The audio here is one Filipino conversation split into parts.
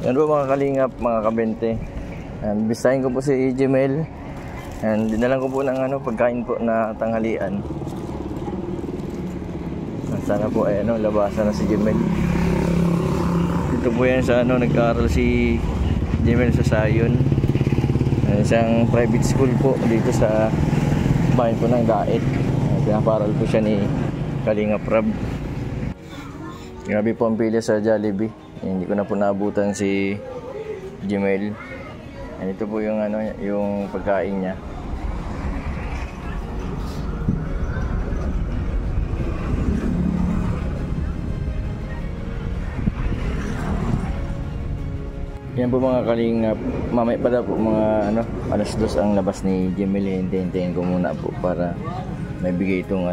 Yan po mga kalingap, mga kabente. And bisahin ko po si Jemel. And dinalan ko po ng pagkain po na tanghalian. Sana po ay labasan na si Jemel. Dito po yan sa nag-aaral si Jemel sa Sayon. Isang private school po dito sa bayan po ng Daet. Pinaparal po siya ni Kalingap Rab. Grabe po ang pila sa Jollibee. Hindi ko na po naabutan si Jemel. And ito po yung yung pagkain niya. Yan po mga kalingap. Mamaya pa daw po mga alas 2 ang labas ni Jemel. Hintayin ko muna po para may bigay itong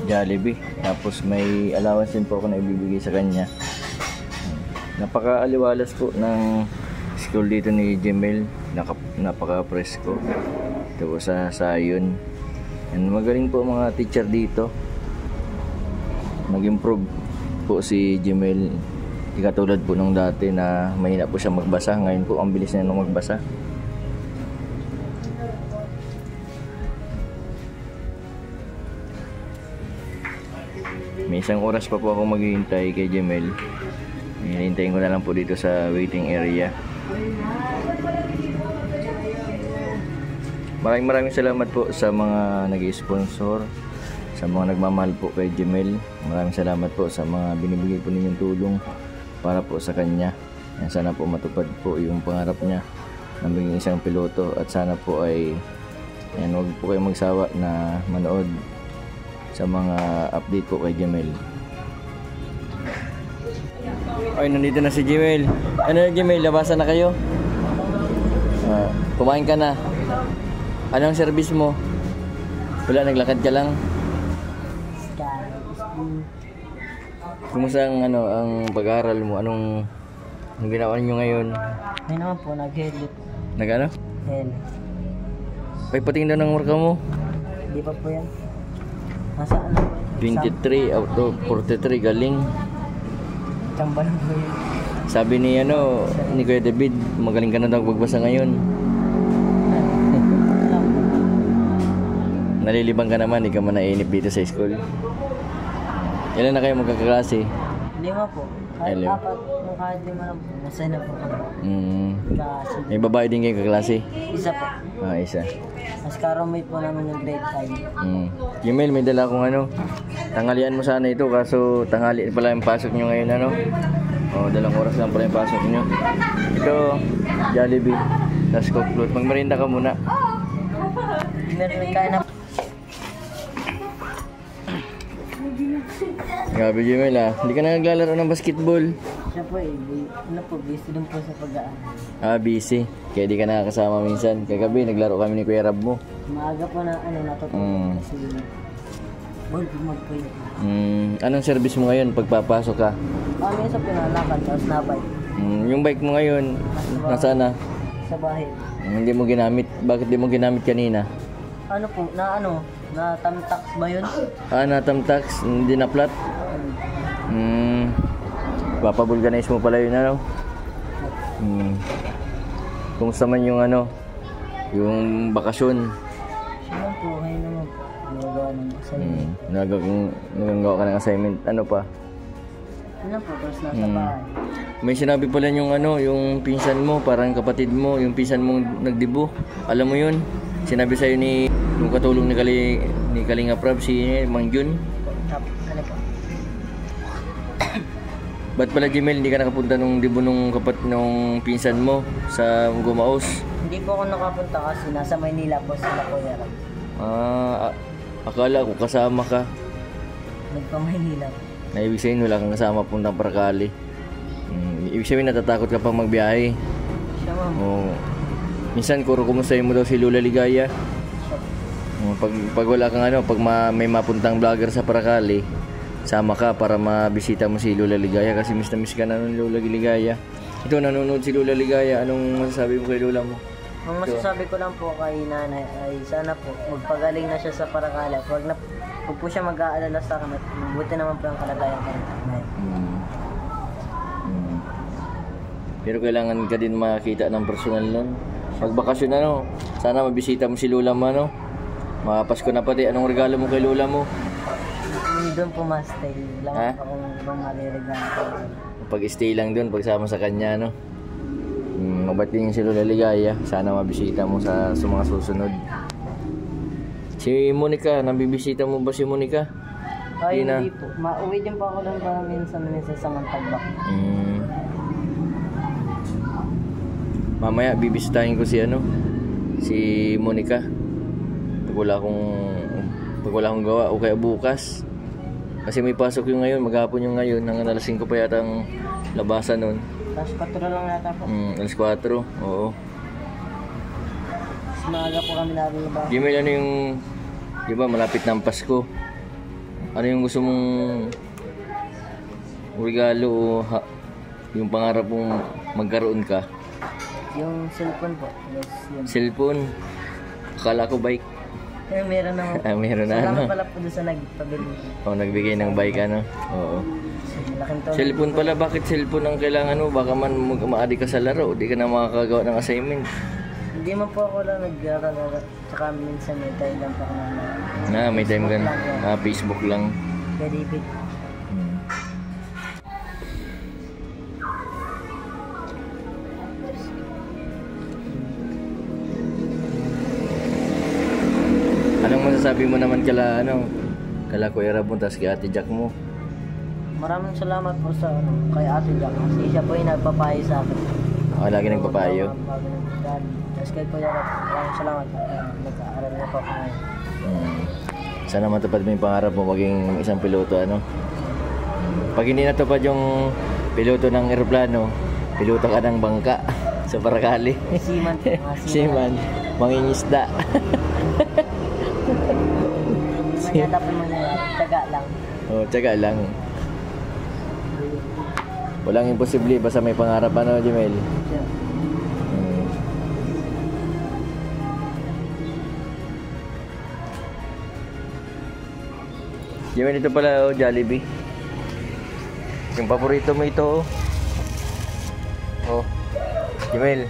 Jollibee. Tapos may allowance din po ako na ibibigay sa kanya. Napaka-aliwalas po ng school dito ni Jemel. Napaka-presko. Ito po sa Sayon. And magaling po mga teacher dito. Nag-improve po si Jemel. Di katulad po nung dati na mahina po siya magbasa. Ngayon po ang bilis niya nung magbasa. May isang oras pa po ako maghihintay kay Jemel. Hihintayin ko na lang po dito sa waiting area. Maraming salamat po sa mga nag-i-sponsor, sa mga nagmamahal po kay Jemel. Maraming salamat po sa mga binibigay po ninyong tulong para po sa kanya. Sana po matupad po yung pangarap niya na maging isang piloto. At sana po ay huwag po kayo magsawa na manood sa mga update po kay Jemel. Ay, nandito na si Jemel. Jemel, labasan na kayo? Kumain ka na? Anong service mo? Wala, naglakad ka lang? Kumusta ang pag-aaral mo? Anong ginawa niyo ngayon? May naman po, nag-helip. Nag-ano? Helip. Ay, patingin daw ng marka mo. Hindi pa po yan. Nasa 23 out of 43, galing. Chamba lang po yun. Sabi ni ni Kuya David, magaling ka na daw magbasa ngayon. Nalilibang ka naman, hindi ka man nainip dito sa school. Ilan na kayo magkakaklase? 5 po. Kahit 4, kahit 5 lang po. Masaya na po kami. May babae din kayo kaklase? Isa po. Isa. Mas karamihan po namin yung grade 5. Jemel, may dala akong tanghalian mo sana ito, kaso tanghali pala yung pasok nyo ngayon dalang oras lang pala yung pasok nyo. Ito, Jollibee, tas Coke Float. Magmerinda ka muna. Meron kain na. Grabe Jemel hindi ka na naglalaro ng basketball. Siya po busy din po sa pag-aaral. Busy. Kaya di ka nakakasama minsan. Kagabi naglaro kami ni Kuya Rab mo. Maaga po na natutulog kasi ball po magpuyo. Anong service mo ngayon pagpapasok ka? Minsan pinalakad, tapos nabike. Yung bike mo ngayon, nasaan na? Sa bahay. Hindi mo ginamit. Bakit di mo ginamit kanina? Na tamtax ba yun? Na-tamtax, hindi na flat? Papabulganize mo pala yun Kumusta man yung yung bakasyon? Siya po, ngayon naman po. Nagagawa ng assignment. Nagagawa ka ng assignment. Ano pa? Po, tapos nasa bahay. May sinabi pala yung pinsan mo, parang kapatid mo, yung pinsan mong nagdibo. Alam mo yun? Sinabi sa'yo yung katulong ni Kalingap Rab, si Mang Jun. Ano po? Ba't pala Jemel, hindi ka nakapunta nung dibo nung pinsan mo sa Gumaos? Hindi po ako nakapunta kasi nasa Maynila po sila Kuya Rab. Akala ko kasama ka. Nagpa-Maynila po. Na ibig sabihin wala kang kasama puntang Paracali. Ibig sabihin natatakot ka pang magbiyahe. Siya ma'am. Minsan kumustahin mo daw si Lola Ligaya. Pag wala kang pag may mapuntang vlogger sa Paracali, sama ka para mabisita mo si Lola Ligaya kasi miss na miss ka na ng Lola Ligaya. Ito, nanonood si Lola Ligaya. Anong masasabi mo kay Lola mo? Ang masasabi ko lang po kay nanay ay sana po magpagaling na siya sa Paracali. Huwag po siya mag-aalala sa akin at mabuti naman po ang kalagayan ko. Pero kailangan ka din makita ng personal nun. Pag bakasyon ano, sana mabisita mo si Lola mo ano. Makapasko na pati, anong regalo mo kay Lola mo? Doon po ma-stay. Lang Ha? akong ibang mariregalo. Pag-stay lang dun, pagsama sa kanya no. Mabating si Lola Ligaya. Sana mabisita mo sa mga susunod. Si Monica, nabibisita mo ba si Monica? Ay, Hindi na. hindi po. Mauwi din po ako lang para minsan sa Mantagbak. Mamaya bibisitahin ko si Monica. Pag wala akong gawa o kaya bukas. Kasi may pasok yung ngayon, maghapon yung ngayon, hanggang alas 5 pa yata ang labasan nun. Tapos 4 lang yata po. Alas 4, oo. Mas maaga po kami nalilabas. Jimel, ano yung, di ba malapit na ang Pasko? Ano yung gusto mong regalo o yung pangarap mong magkaroon ka? Yung cellphone po. Yes, yun. Cellphone? Akala ko bike. Eh, meron naman po. Meron na Salamat pala po doon sa nagpabili. nagbigay ng bike Oo. Malaking tulong. Cellphone pala, bakit cellphone ang kailangan mo? Baka man maadi ka sa laro, di ka na makakagawa ng assignment. Hindi man po ako lang nag-aaral. Tsaka minsan may time lang po ako May time ka na. Facebook lang. Kaya David. Anong masasabi mo naman kala Kuya Rabon, tas kay Ate Jack mo? Maraming salamat po sa kay Ate Jack. Kasi siya po yung nagpapayo sa akin. Lagi nagpapayo. Tapos kay Kuya Rap, maraming salamat. Nag-aaral na po ako ngayon. Sana matupad mo yung pangarap mo maging isang piloto Pag hindi natupad yung piloto ng eroplano, piloto ka ng bangka sa Paracali. Seaman. Seaman, mangingisda. Kaya dapat mo yun, taga lang. Tiyaga lang. Walang imposible basta may pangarap Jimel. Yeah. Jimel, ito pala Jollibee. Yung paborito mo ito Jimel,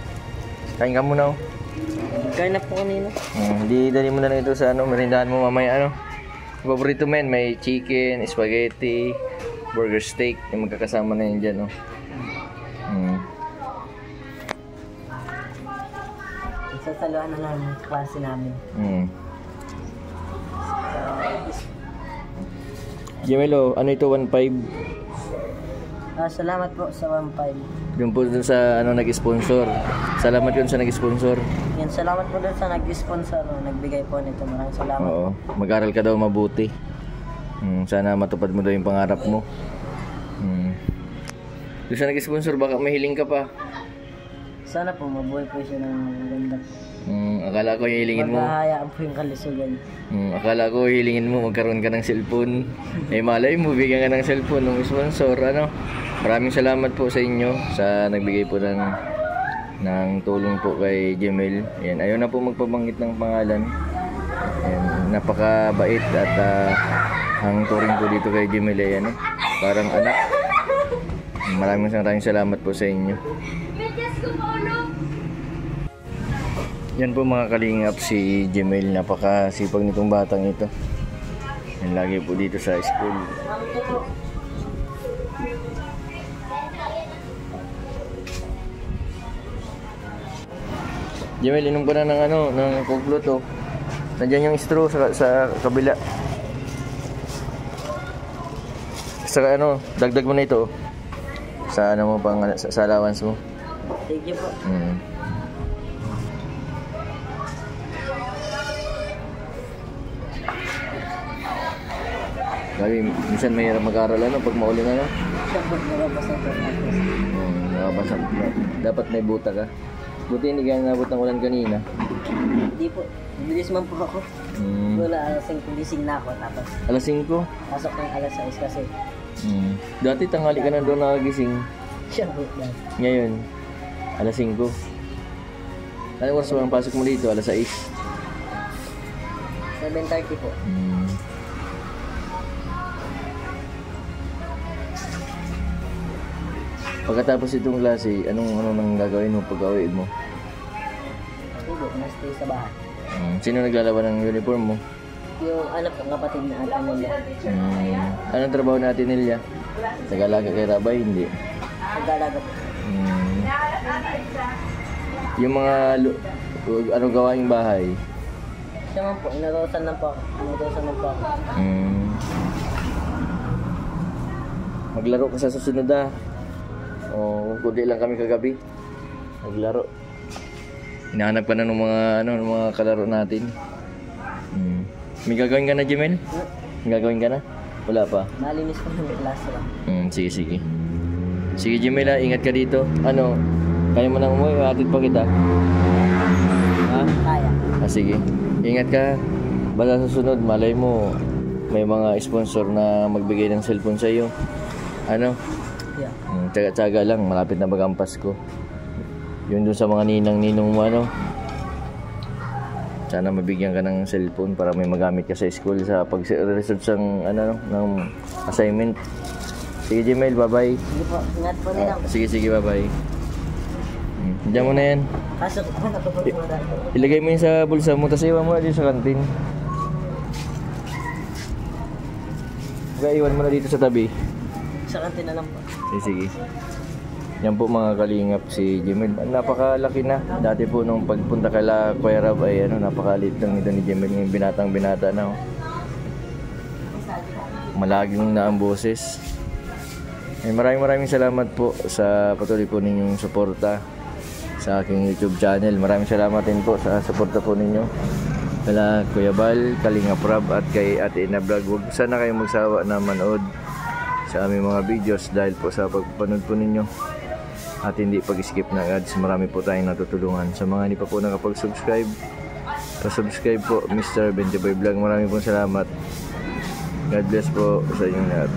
kain ka muna Kain na po kanina. Hindi dali mo na lang ito sa merindahan mo mamaya Yung paborito mo yan, may chicken, spaghetti, burger steak, yung magkakasama na yun dyan Sasaluhan na lang yung klase namin. Jimel, ano ito, 1.5? Salamat po sa 1.5. Yung po dun sa nag-sponsor. Salamat yun sa nag-sponsor. Yan, salamat po dun sa nag-sponsor. Nagbigay po nito. Maraming salamat. Oo, mag-aral ka daw mabuti. Sana matupad mo daw yung pangarap mo. Doon sa nag-sponsor, baka mahiling ka pa. Sana po mabuhay po siya ng maganda. Akala ko hilingin mo. Maghahayaan po yung kalusugan. Akala ko hilingin mo magkaroon ka ng cellphone. Malay mo, bigyan ka ng cellphone ng sponsor. Maraming salamat po sa inyo sa nagbigay po ng tulong po kay Jimel. Ayan, ayaw na po magpabanggit ng pangalan. Ayan, napakabait at ang turing po dito kay Jimel ay parang anak. Maraming salamat po sa inyo. Yan po mga kalingap, si Jimel, napakasipag nitong batang ito. Yan, lagi po dito sa school. Jimel, inom ka na ng Coke to. Nandiyan yung straw sa kabila. Sa dagdag mo na ito. Sa mo sa allowance mo. Thank you po. Sabi, minsan mahirap mag-aral pag maulan Siyempre, nababasa po. Nakabasa. Dapat may buta ka. Buti hindi ka nabot ng ulan kanina. Hindi po. Bilis man po ako. Wala, alas 5 gising na ako. Tapos, Alas 5? pasok ng alas 6 kasi. Dati tanghali ka na doon nakagising. Siyempre, Ngayon, alas 5. Anong oras ba ang pasok mo dito? Alas 6? 7:30 po. Pagkatapos itong klase, anong nang gagawin mo pag-uwi mo? Hindi, nastay sa bahay. Sino naglalaban ng uniform mo? Yung ano po, kapatid na ate nila. Anong trabaho natin nila? Nag-alaga kay Rabay? Hindi. Nag-alaga po. Yung mga anong gawaing bahay? Siya man po, inutosan lang po ako. Maglaro ka sa susunod o kundi lang kami kagabi. Naglaro. Hinahanap ka na ng mga kalaro natin. May gagawin ka na, Jemel? May gagawin ka na? Wala pa? Malinis ko ng klase lang. Sige. Sige, Jemel, ingat ka dito. Kaya mo nang umuwi, hatid pa kita. Ha? Kaya. Sige. Ingat ka. Basta sa susunod, malay mo, may mga sponsor na magbigay ng cellphone sa iyo. Yeah. Tsaga-tsaga lang, malapit na bagang Pasko. Yun dun sa mga ninang-ninong mo, sana mabigyan ka ng cellphone para may magamit ka sa school sa pag-research ng assignment. Sige, Jemel, bye-bye. Sige po, ingat po nilang. Sige, bye-bye. Diyan mo na yan. Pasok po, natupot mo dahil. Ilagay mo yun sa bulsa mo, tapos iwan mo na dito sa kantin. Iwan mo na dito sa tabi. Sa kantin na lang po. Sige. Yan po mga kalingap si Jemel. Napakalaki na. Dati po nung pagpunta kala Kuya Rab ay napakalit lang nito ni Jemel. Yung binatang-binata na. Malaging na ang boses. Maraming salamat po sa patuloy po ninyong suporta sa aking YouTube channel. Maraming salamat din po sa suporta po ninyo. Kala Kuya Bal, Kalingap Rab at kay Ate Ina Vlog. Huwag sana kayong magsawa na manood sa aming mga videos dahil po sa pagpapanood po ninyo at hindi pag-skip ng ads. Marami po tayong natutulungan. Sa mga hindi pa po nakapag-subscribe, pa-subscribe po Mr. 20 Boy Vlog. Maraming po salamat. God bless po sa inyong lahat.